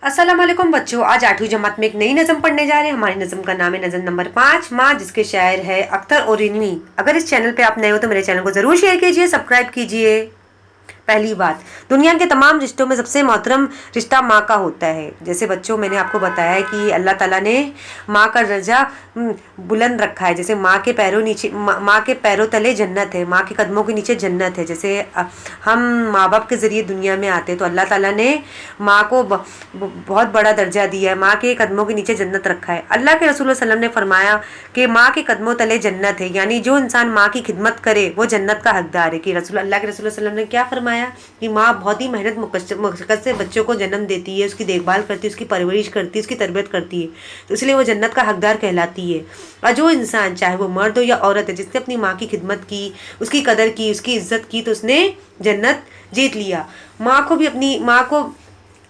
अस्सलाम वालेकुम बच्चों, आज 8वीं जमात में एक नई नज़म पढ़ने जा रहे हैं। हमारी नज़म का नाम है नज़म नंबर 5 माँ, जिसके शायर है अख्तर और रिनवी। अगर इस चैनल पे आप नए हो तो मेरे चैनल को ज़रूर शेयर कीजिए, सब्सक्राइब कीजिए। पहली बात, दुनिया के तमाम रिश्तों में सबसे मोहतरम रिश्ता माँ का होता है। जैसे बच्चों, मैंने आपको बताया है कि अल्लाह ताला ने माँ का दर्जा बुलंद रखा है। जैसे माँ के पैरों नीचे, माँ के पैरों तले जन्नत है, माँ के कदमों के नीचे जन्नत है। जैसे हम माँ बाप के ज़रिए दुनिया में आते हैं तो अल्लाह ताला ने माँ को बहुत बड़ा दर्जा दिया है, माँ के कदमों के नीचे जन्नत रखा है। अल्लाह के रसूल सल्लल्लाहु अलैहि वसल्लम ने फरमाया कि माँ के कदमों तले जन्नत है, यानी जो इंसान माँ की खिदमत करे वो जन्नत का हकदार है। कि अल्लाह के रसूल सल्लल्लाहु अलैहि वसल्लम ने क्या फरमाया कि माँ बहुत ही मेहनत मशक्क़त से बच्चों को जन्म देती है, उसकी देखभाल करती है, उसकी परवरिश करती है, उसकी तरबियत करती है, तो इसलिए वो जन्नत का हकदार कहलाती है। और जो इंसान, चाहे वो मर्द हो या औरत है, जिसने अपनी माँ की खिदमत की, उसकी कदर की, उसकी इज्जत की, तो उसने जन्नत जीत लिया। माँ को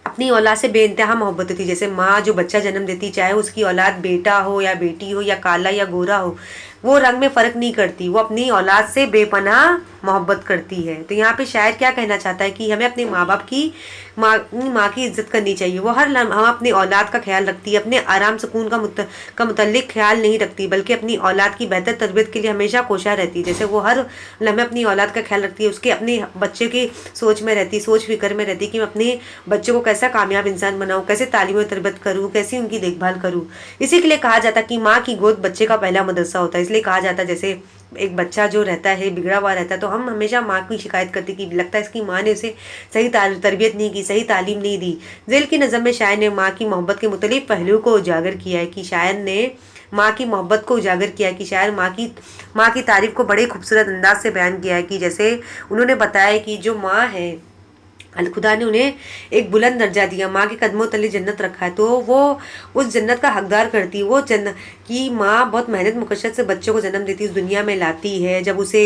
अपनी औलाद से बेइंतहा मोहब्बत होती है। जैसे माँ जो बच्चा जन्म देती, चाहे उसकी औलाद बेटा हो या बेटी हो या काला या गोरा हो, वो रंग में फ़र्क नहीं करती, वो अपनी औलाद से बेपनाह मोहब्बत करती है। तो यहाँ पे शायर क्या कहना चाहता है कि हमें अपने माँ बाप की माँ की इज्जत करनी चाहिए। वो हर लम्हा अपनी औलाद का ख्याल रखती है, अपने आराम सुकून का मुतल्लिक ख्याल नहीं रखती, बल्कि अपनी औलाद की बेहतर तरबियत के लिए हमेशा कोशा रहती है। जैसे वो हर लम्हे अपनी औलाद का ख्याल रखती है, उसके अपने बच्चे की सोच में रहती, सोच फिक्र में रहती कि मैं अपने बच्चों को कैसा कामयाब इंसान बनाऊँ, कैसे तालीम और तरबियत करूँ, कैसी उनकी देखभाल करूँ। इसी के लिए कहा जाता है कि माँ की गोद बच्चे का पहला मदरसा होता है। इसलिए कहा जाता है, जैसे एक बच्चा जो रहता है बिगड़ा हुआ रहता है, तो हम हमेशा माँ की शिकायत करते कि लगता है इसकी माँ ने उसे सही तरबियत नहीं की, सही तालीम नहीं दी। ज़ेल की नज़म में शायर ने माँ की मोहब्बत के मुख्तलिफ पहलुओं को उजागर किया है। कि शायर ने माँ की मोहब्बत को उजागर किया है, कि शायर माँ की तारीफ को बड़े खूबसूरत अंदाज से बयान किया है। कि जैसे उन्होंने बताया कि जो माँ है, खुदा ने उन्हें एक बुलंद दर्जा दिया, माँ के कदमों तले जन्नत रखा है, तो वो उस जन्नत का हकदार करती है। वो जन्नत की माँ बहुत मेहनत मशक्क़त से बच्चों को जन्म देती है, इस दुनिया में लाती है। जब उसे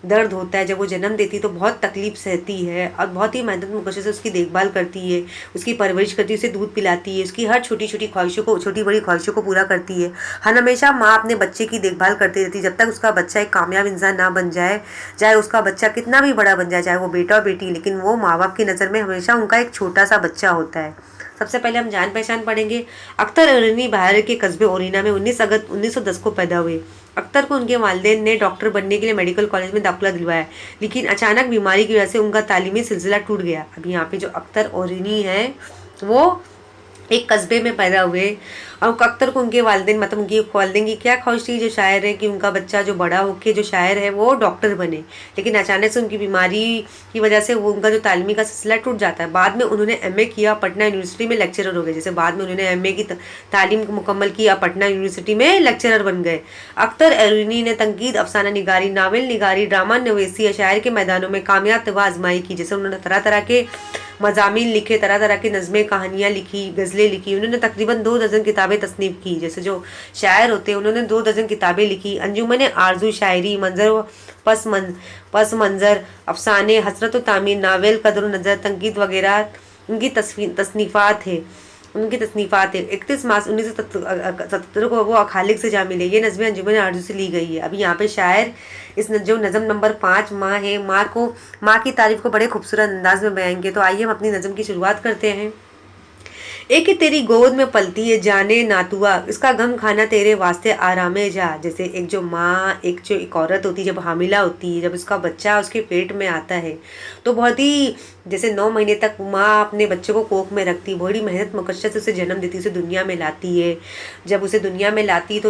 दर्द होता है, जब वो जन्म देती है, तो बहुत तकलीफ सहती है और बहुत ही मेहनत मशक्क़त से उसकी देखभाल करती है, उसकी परवरिश करती है, उसे दूध पिलाती है, उसकी हर छोटी छोटी ख्वाहिशों को, छोटी बड़ी ख्वाहिशों को पूरा करती है। हर हमेशा माँ अपने बच्चे की देखभाल करती रहती है, जब तक उसका बच्चा एक कामयाब इंसान ना बन जाए। चाहे उसका बच्चा कितना भी बड़ा बन जाए, चाहे वो बेटा और बेटी, लेकिन वो माँ बाप की नज़र में हमेशा उनका एक छोटा सा बच्चा होता है। सबसे पहले हम जान पहचान पढ़ेंगे। अख्तर अरनी बिहार के कस्बे ओरिना में 19 अगस्त 1910 को पैदा हुए। अख्तर को उनके वालिदैन ने डॉक्टर बनने के लिए मेडिकल कॉलेज में दाखिला दिलवाया, लेकिन अचानक बीमारी की वजह से उनका तालीमी सिलसिला टूट गया। अब यहाँ पे जो अख्तर ओरिनी है वो एक कस्बे में पैदा हुए, और अख्तर को उनके वालिदैन, मतलब उनकी वालिदैन की क्या ख्वाहिश थी, जो शायर है, कि उनका बच्चा जो बड़ा होके जो शायर है वो डॉक्टर बने। लेकिन अचानक से उनकी बीमारी की वजह से वो उनका जो तालीमी का सिलसिला टूट जाता है। बाद में उन्होंने एमए किया, पटना यूनिवर्सिटी में लेक्चरर हो गए। जैसे बाद में उन्होंने एमए की तालीम मुकम्मल किया, पटना यूनिवर्सिटी में लेक्चरर बन गए। अख्तर एरुनी ने तंकीद, अफसाना निगारी, नावल निगारी, ड्रामा नवेसी, शायर के मैदानों में कामयाब तवा आजमाई की। जैसे उन्होंने तरह तरह के मज़ामीन लिखे, तरह तरह की नज़में, कहानियाँ लिखी, गज़लें लिखी। उन्होंने तकरीबन 2 दर्जन किताबें तसनीफ़ की। जैसे जो शायर होते हैं, उन्होंने 2 दर्जन किताबें लिखी। अंजुमन आरजू, शायरी, पस मंज़र, अफसाने, हसरत व तामीर, नावल, कदर नज़र, तंकीद वगैरह उनकी तसनीफ़ात है। 31 मार्च 1977 को वो खालिक से जा मिले। ये नज़में अंजुमन आरजू से ली गई है। अभी यहाँ पे शायर जो नज़म नंबर 5 माँ है, माँ की तारीफ को बड़े खूबसूरत अंदाज में बयान किए। तो आइए हम अपनी नज़म की शुरुआत करते हैं। एक ही तेरी गोद में पलती है जाने नातुआ, इसका गम खाना तेरे वास्ते आरामे जा। जैसे एक जो माँ, एक औरत होती है, जब हामिला होती है, जब उसका बच्चा उसके पेट में आता है, तो बहुत ही, जैसे 9 महीने तक माँ अपने बच्चे को कोख में रखती है, बड़ी मेहनत मशक्क़त से उसे जन्म देती है, उसे दुनिया में लाती है। जब उसे दुनिया में लाती है तो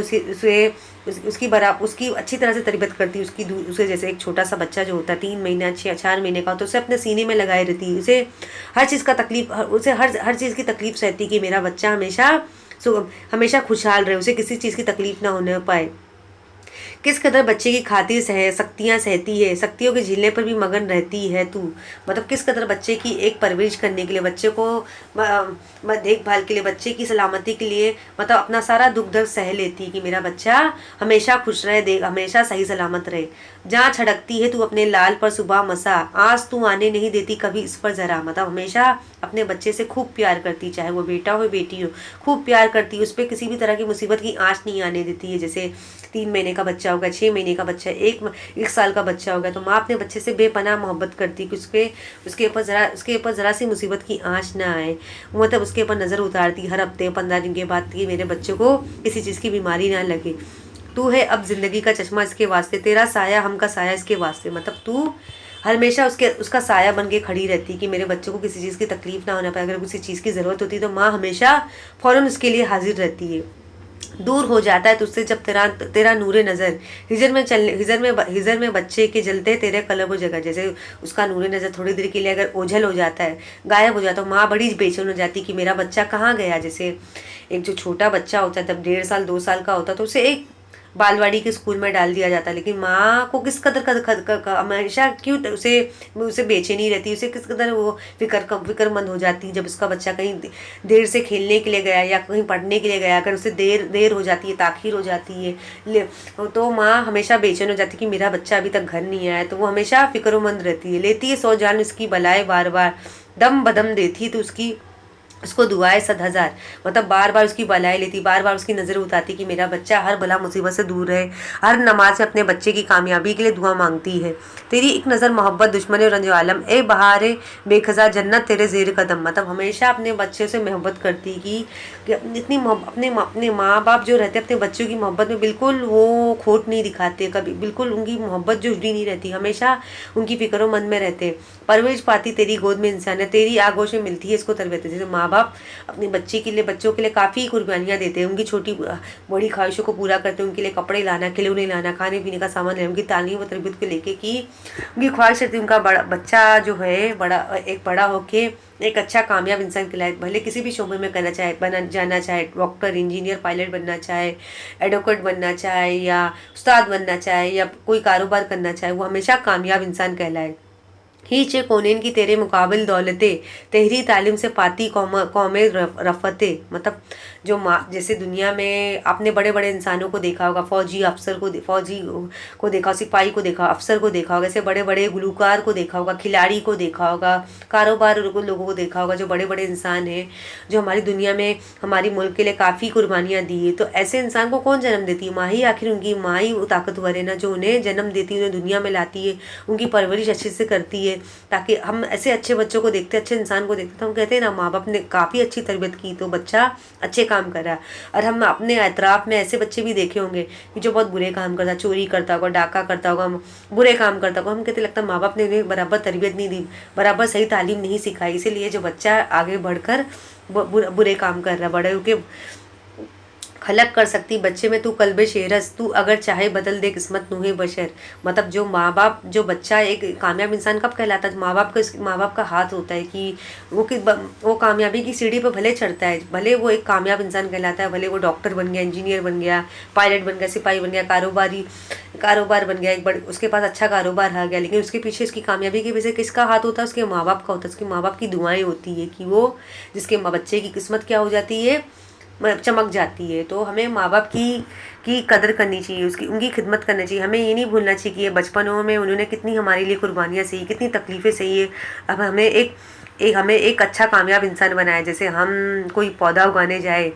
उसकी अच्छी तरह से तरबियत करती है। उसे जैसे एक छोटा सा बच्चा जो होता है 3 महीना 4 महीने का, तो उसे अपने सीने में लगाए रहती है। उसे हर चीज़ की तकलीफ रहती कि मेरा बच्चा हमेशा खुशहाल रहे, उसे किसी चीज़ की तकलीफ ना होने पाए। किस कदर बच्चे की खातिर सख्तियाँ सहती है, सख्तियों के झेलने पर भी मगन रहती है तू। मतलब किस कदर बच्चे की एक परवरिश करने के लिए, बच्चे को देखभाल के लिए, बच्चे की सलामती के लिए, मतलब अपना सारा दुख दर्द सह लेती कि मेरा बच्चा हमेशा खुश रहे, हमेशा सही सलामत रहे। जहाँ छड़कती है तू अपने लाल पर सुबह मसा, आज तू आने नहीं देती कभी इस पर ज़रा। मतलब हमेशा अपने बच्चे से खूब प्यार करती, चाहे वो बेटा हो बेटी हो, खूब प्यार करती है, उस पर किसी भी तरह की मुसीबत की आँच नहीं आने देती है। जैसे 3 महीने का बच्चा होगा, 6 महीने का बच्चा, एक साल का बच्चा होगा, तो माँ अपने बच्चे से बेपनाह मोहब्बत करती है कि उसके ऊपर ज़रा सी मुसीबत की आँच ना आए। मतलब उसके ऊपर नज़र उतारती हर हफ्ते 15 दिन के बाद कि मेरे बच्चे को किसी चीज़ की बीमारी ना लगे। तू है अब ज़िंदगी का चश्मा इसके वास्ते, तेरा साया हमका साया इसके वास्ते। मतलब तू हमेशा उसका साया बन के खड़ी रहती कि मेरे बच्चों को किसी चीज़ की तकलीफ ना होना पाए। अगर किसी चीज़ की ज़रूरत होती है तो माँ हमेशा फ़ौरन उसके लिए हाजिर रहती है। दूर हो जाता है तुझसे जब तेरा तेरा नूरे नज़र, हिजर में बच्चे के जलते तेरे कलब हो जगह। जैसे उसका नूरे नज़र थोड़ी देर के लिए अगर ओझल हो जाता है, गायब हो जाता है, तो माँ बड़ी बेचैन हो जाती कि मेरा बच्चा कहाँ गया। जैसे एक जो छोटा बच्चा होता है तब 1.5 साल 2 साल का होता है तो उसे एक बालवाड़ी के स्कूल में डाल दिया जाता है, लेकिन माँ को किस कदर हमेशा क्यों उसे उसे बेचैनी रहती है, उसे किस कदर वो फिक्रमंद हो जाती है जब उसका बच्चा कहीं देर से खेलने के लिए गया या कहीं पढ़ने के लिए गया। अगर उसे देर हो जाती है, ताखीर हो जाती है, तो माँ हमेशा बेचैन हो जाती है कि मेरा बच्चा अभी तक घर नहीं आया। तो वो हमेशा फिक्रमंद रहती है, लेती है 100 जान उसकी बलाए बार बार, दम बदम देती तो उसको दुआएं 7 हजार। मतलब बार बार उसकी बलाएं लेती, बार बार उसकी नज़र उतारती कि मेरा बच्चा हर बला मुसीबत से दूर रहे। हर नमाज में अपने बच्चे की कामयाबी के लिए दुआ मांगती है। तेरी एक नज़र मोहब्बत दुश्मन और रंज आलम, ए बहारे बेखजा जन्नत तेरे जेर कदम। मतलब हमेशा अपने बच्चे से मोहब्बत करती कि इतनी अपने माँ बाप जो रहते अपने बच्चों की मोहब्बत में बिल्कुल वो खोट नहीं दिखाते, कभी बिल्कुल उनकी मोहब्बत जो जुड़ी नहीं रहती, हमेशा उनकी फिक्र मन में रहते। परवरिश पाती तेरी गोद में इंसान है, तेरी आगोश में मिलती है इसको तरबियत। जैसे माँ बाप अपने बच्चों के लिए काफ़ी कुर्बानियाँ देते हैं, उनकी छोटी बड़ी ख्वाहिशों को पूरा करते हैं, उनके लिए कपड़े लाना, खिलौने लाना, खाने पीने का सामान लेना, उनकी तालीम व तरबियत को लेके कि उनकी ख्वाहिश रहती है उनका बच्चा जो है बड़ा होके एक अच्छा कामयाब इंसान कहलाए। भले किसी भी शोबे में जाना चाहे, डॉक्टर, इंजीनियर, पायलट बनना चाहे, एडवोकेट बनना चाहे या उस्ताद बनना चाहे या कोई कारोबार करना चाहे, वो हमेशा कामयाब इंसान कहलाए। हीचे कोनेन की तेरे मुकाबिल दौलते, तेहरी तालीम से पाती कौमे रफ़ते। मतलब जो जैसे दुनिया में आपने बड़े बड़े इंसानों को देखा होगा, फौजी को देखा, सिपाही को देखा, अफसर को देखा होगा, ऐसे बड़े बड़े गुलूकार को देखा होगा, खिलाड़ी को देखा होगा, कारोबार लोगों को देखा होगा, जो बड़े बड़े इंसान हैं जो हमारी दुनिया में हमारी मुल्क के लिए काफ़ी कुर्बानियाँ दी है। तो ऐसे इंसान को कौन जन्म देती है? माँ ही। आखिर उनकी माँ ही वो ताकतवर है ना, जो उन्हें जन्म देती है, उन्हें दुनिया में लाती है, उनकी परवरिश अच्छे से करती है, ताकि हम ऐसे अच्छे बच्चों को देखते, अच्छे इंसान को देखते तो हम कहते हैं ना माँ बाप ने काफ़ी अच्छी तरबियत की तो बच्चा अच्छे काम कर रहा है। और हम अपने एतराफ़ में ऐसे बच्चे भी देखे होंगे कि जो बहुत बुरे काम करता, चोरी करता होगा, डाका करता होगा, बुरे काम करता होगा, हम कहते लगता माँ बाप ने उन्हें बराबर तरबियत नहीं दी, बराबर सही तालीम नहीं सिखाई, इसीलिए जो बच्चा आगे बढ़कर बुरे काम कर रहा, बड़े होके खलक कर सकती बच्चे में तू कल्बे शेरस, तू अगर चाहे बदल दे किस्मत नूहे बशर। मतलब जो बच्चा एक कामयाब इंसान कब कहलाता है? माँ बाप का हाथ होता है कि वो कामयाबी की सीढ़ी पर भले चढ़ता है, भले वो एक कामयाब इंसान कहलाता है, भले वो डॉक्टर बन गया, इंजीनियर बन गया, पायलट बन गया, सिपाही बन गया, कारोबार बन गया, उसके पास अच्छा कारोबार आ गया, लेकिन उसके पीछे उसकी कामयाबी के पीछे किसका हाथ होता है? उसके माँ बाप का होता है, उसके माँ बाप की दुआएं होती है कि वो जिसके बच्चे की किस्मत क्या हो जाती है, चमक जाती है। तो हमें माँ बाप की कदर करनी चाहिए, उनकी खिदमत करनी चाहिए। हमें ये नहीं भूलना चाहिए कि ये बचपनों में उन्होंने कितनी हमारे लिए कुर्बानियाँ सही, कितनी तकलीफ़ें सही है। अब हमें एक अच्छा कामयाब इंसान बनाया। जैसे हम कोई पौधा उगाने जाए,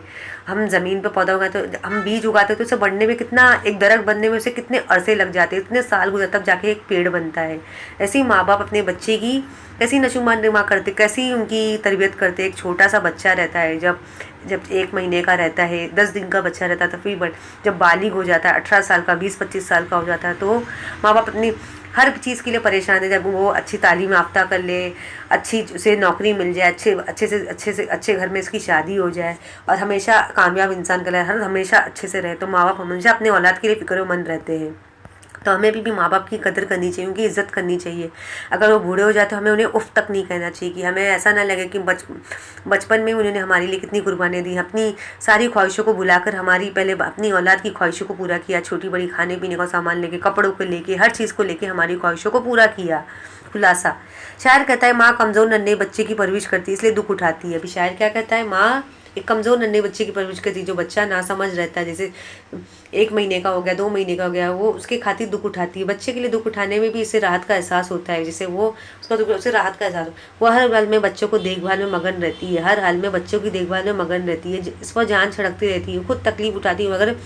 हम ज़मीन पे पौधा उगाते तो हम बीज उगाते तो उसे बढ़ने में कितना, एक दरख्त बनने में उसे कितने अरसे लग जाते हैं, इतने साल गुजरते तब जाके एक पेड़ बनता है। ऐसे ही माँ बाप अपने बच्चे की कैसी नशोनुमा करते, कैसी उनकी तरबियत करते। एक छोटा सा बच्चा रहता है, जब 1 महीने का रहता है, 10 दिन का बच्चा रहता है, तो फिर जब बालिग हो जाता है, 18 साल का, 20-25 साल का हो जाता है, तो माँ बाप अपनी हर चीज़ के लिए परेशान है। जब वो अच्छी तालीम याफ्ता कर ले, अच्छी उसे नौकरी मिल जाए, अच्छे घर में इसकी शादी हो जाए और हमेशा कामयाब इंसान का हमेशा अच्छे से रहे, तो माँ बाप हमेशा अपने औलाद के लिए फिक्रमंद रहते हैं। तो हमें भी माँ बाप की कदर करनी चाहिए, उनकी इज़्ज़त करनी चाहिए। अगर वो बूढ़े हो जाए तो हमें उन्हें उफ़ तक नहीं कहना चाहिए, कि हमें ऐसा ना लगे कि बचपन में उन्होंने हमारे लिए कितनी कुर्बानियाँ दी, अपनी सारी ख्वाहिशों को बुलाकर पहले अपनी औलाद की ख्वाहिशों को पूरा किया, छोटी बड़ी खाने पीने का सामान लेके, कपड़ों को लेके, हर चीज़ को लेके हमारी ख्वाहिशों को पूरा किया। शायर कहता है माँ कमज़ोर नन्हे बच्चे की परवरिश करती है इसलिए दुख उठाती है। अभी शायर क्या कहता है? माँ एक कमज़ोर नन्हे बच्चे की परवरिश करती है। जो बच्चा ना समझ रहता है, जैसे 1 महीने का हो गया, 2 महीने का हो गया, वो उसके खातिर दुख उठाती है। बच्चे के लिए दुख उठाने में भी इससे राहत का एहसास होता है। जैसे वो उसका दुख, उससे राहत का एहसास वो हर हाल में बच्चों को देखभाल में मगन रहती है, हर हाल में बच्चों की देखभाल में मगन रहती है। इस पर जान छिड़कती रहती है, खुद तकलीफ उठाती है, मगर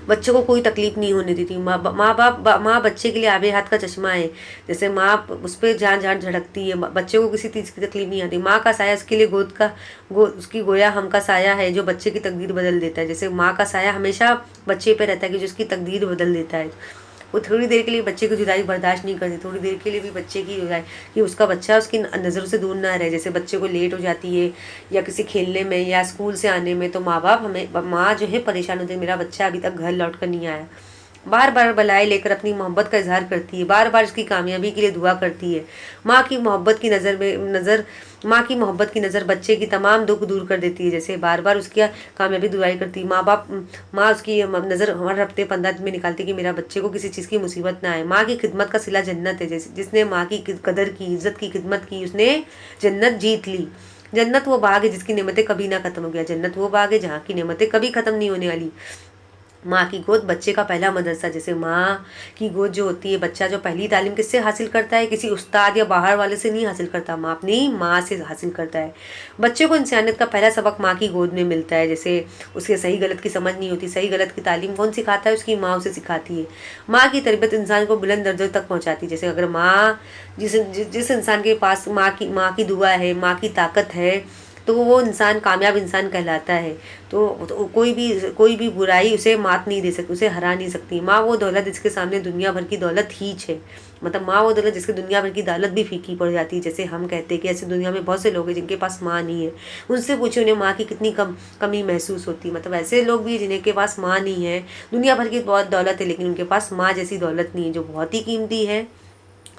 बच्चों को कोई तकलीफ नहीं होने देती। माँ बच्चे के लिए आबे हाथ का चश्मा है। जैसे माँ उस पर जान जान झड़कती है, बच्चे को किसी चीज़ की तकलीफ नहीं आती। माँ का साया उसके लिए उसकी गोया हम का साया है, जो बच्चे की तकदीर बदल देता है। जैसे माँ का साया हमेशा बच्चे पे रहता है, कि जो उसकी तकदीर बदल देता है। वो थोड़ी देर के लिए बच्चे की जुदाई बर्दाश्त नहीं करती, थोड़ी देर के लिए भी बच्चे की जुदाई, कि उसका बच्चा उसकी नज़रों से दूर ना रहे। जैसे बच्चे को लेट हो जाती है या किसी खेलने में या स्कूल से आने में, तो माँ जो है परेशान होती है, मेरा बच्चा अभी तक घर लौट कर नहीं आया। बार बार बलाए लेकर अपनी मोहब्बत का इजहार करती है, बार बार उसकी कामयाबी के लिए दुआ करती है। माँ की मोहब्बत की माँ की मोहब्बत की नज़र बच्चे की तमाम दुख दूर कर देती है। जैसे बार बार उसकी कामयाबी दुआई करती है। माँ उसकी नज़र हर हफ्ते 15 दिन में निकालती है, कि मेरा बच्चे को किसी चीज़ की मुसीबत ना आए। माँ की खिदमत का सिला जन्नत है। जैसे जिसने माँ की कदर की, इज्जत की, खिदमत की, उसने जन्नत जीत ली। जन्नत वो बाग है जिसकी नेमतें कभी ना खत्म हो गया। जन्नत वो बाग है जहाँ की नेमतें कभी खत्म नहीं होने वाली। माँ की गोद बच्चे का पहला मदरसा। जैसे माँ की गोद जो होती है, बच्चा जो पहली तालीम किससे हासिल करता है, किसी उस्ताद या बाहर वाले से नहीं हासिल करता, माँ अपनी माँ से हासिल करता है। बच्चे को इंसानियत का पहला सबक माँ की गोद में मिलता है। जैसे उसे सही गलत की समझ नहीं होती, सही गलत की तालीम कौन सिखाता है, उसकी माँ उसे सिखाती है। माँ की तरबियत इंसान को बुलंद दर्जों तक पहुँचाती है। जैसे अगर माँ जिस इंसान के पास माँ की दुआ है, माँ की ताकत है, तो वो इंसान कामयाब इंसान कहलाता है। तो कोई भी बुराई उसे मात नहीं दे सकती, उसे हरा नहीं सकती। माँ वो दौलत जिसके सामने दुनिया भर की दौलत हीच है। मतलब माँ वो दौलत जिसके दुनिया भर की दौलत भी फीकी पड़ जाती है। जैसे हम कहते हैं कि ऐसी दुनिया में बहुत से लोग हैं जिनके पास माँ नहीं है, उनसे पूछे उन्हें माँ की कितनी कमी महसूस होती है। मतलब ऐसे लोग भी जिनके पास माँ नहीं है, दुनिया भर की बहुत दौलत है, लेकिन उनके पास माँ जैसी दौलत नहीं है, जो बहुत ही कीमती है।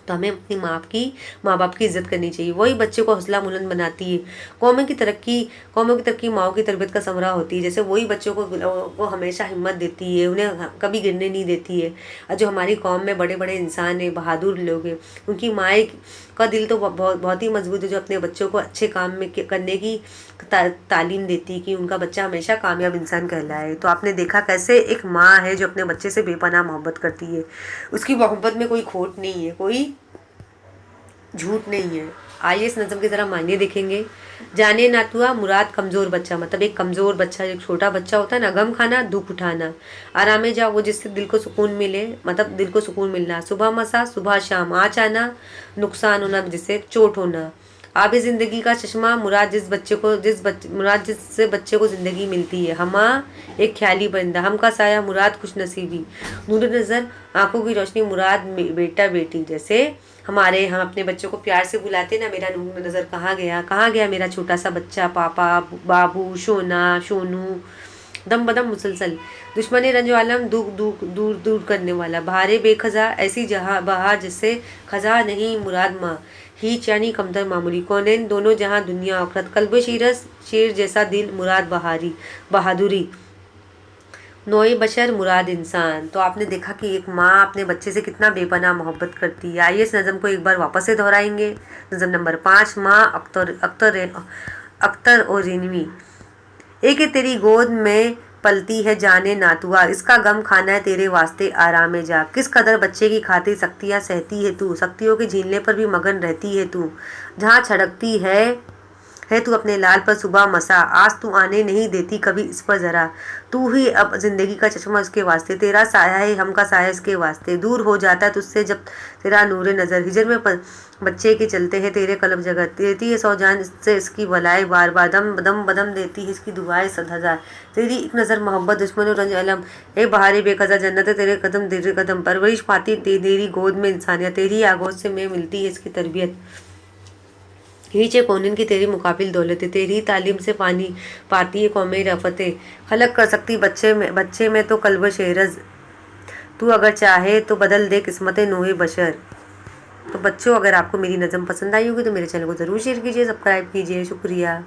तो हमें अपनी माँ बाप की इज्जत करनी चाहिए। वही बच्चे को हौसला बुलंद बनाती है। कौमों की तरक्की माओ की तरबियत का समरा होती है। जैसे वही बच्चों को हमेशा हिम्मत देती है, उन्हें कभी गिरने नहीं देती है। और जो हमारी कौम में बड़े बड़े इंसान हैं, बहादुर लोग हैं, उनकी माएँ का दिल तो बहुत ही मजबूत है, जो अपने बच्चों को अच्छे काम में करने की तालीम देती है, कि उनका बच्चा हमेशा कामयाब इंसान कहलाए। तो आपने देखा कैसे एक माँ है जो अपने बच्चे से बेपनाह मोहब्बत करती है। उसकी मोहब्बत में कोई खोट नहीं है, कोई झूठ नहीं है। आइए इस नज़म की तरह मायने देखेंगे। जाने ना तुआ मुराद कमज़ोर बच्चा, मतलब एक कमज़ोर बच्चा, एक छोटा बच्चा होता है ना, गम खाना दुख उठाना। आरामे जाओ वो जिससे दिल को सुकून मिले, मतलब दिल को सुकून मिलना। सुबह मसा सुबह शाम आँच आना, नुकसान होना जिससे चोट होना। आबे ज़िंदगी का चश्मा मुराद जिससे बच्चे को ज़िंदगी मिलती है। हमा एक ख्याली बंदा, हम का साया मुराद खुश नसीबी। नूर नज़र आंखों की रोशनी मुराद बेटा बेटी। जैसे हम अपने बच्चों को प्यार से बुलाते ना, मेरा नूर नज़र कहाँ गया मेरा छोटा सा बच्चा, पापा बाबू शोना शोनू। दम बदम मुसलसल दुश्मन रंजो आलम दूर दूर करने वाला। बहारे बेखजा ऐसी जहाँ बहार जिससे खजा नहीं मुराद माँ। ही चानी कमतर मामूली कौनैन दोनों जहाँ दुनिया आखरत। कल्ब शीरस शेर जैसा दिल मुराद बहादुरी। नोए बशर मुराद इंसान। तो आपने देखा कि एक माँ अपने बच्चे से कितना बेपनाह मोहब्बत करती है। आइए इस नज़म को एक बार वापस से दोहराएंगे। नज़म नंबर 5। माँ अख्तर और रिनवी। एक तेरी गोद में पलती है जाने नातुआ, इसका गम खाना है तेरे वास्ते आरामे जा। किस कदर बच्चे की खातिर सख्तियाँ सहती है तू, सख्तियों के झीलने पर भी मगन रहती है तू। जहाँ छड़कती है तू अपने लाल पर सुबह मसा, आज तू आने नहीं देती कभी इस पर ज़रा। तू ही अब ज़िंदगी का चश्मा उसके वास्ते, तेरा साया है हम का साया इसके वास्ते। दूर हो जाता है तुझसे जब तेरा नूरे नज़र, हिजर में बच्चे के चलते हैं तेरे कलब जगत। देती है सौ जान से इसकी बलाए बार बार, दम बदम बदम देती है इसकी दुआएं 100,000। तेरी एक नज़र मोहब्बत दुश्मन रंज अलम, ए बहारे बेकजा जन्नत है तेरे कदम। परवरिश पाती तेरी गोद में इंसानियत, तेरी आगोद से में मिलती है इसकी तरबियत। हीचे कौनिन की तेरी मुकाबिल दौलत है, तेरी तालीम से पानी पाती है कौमें रफ़तें। खलक कर सकती बच्चे में तो कल्ब शेरज, तू अगर चाहे तो बदल दे किस्मतें नूहे बशर। तो बच्चों, अगर आपको मेरी नज़म पसंद आई होगी तो मेरे चैनल को ज़रूर शेयर कीजिए, सब्सक्राइब कीजिए। शुक्रिया।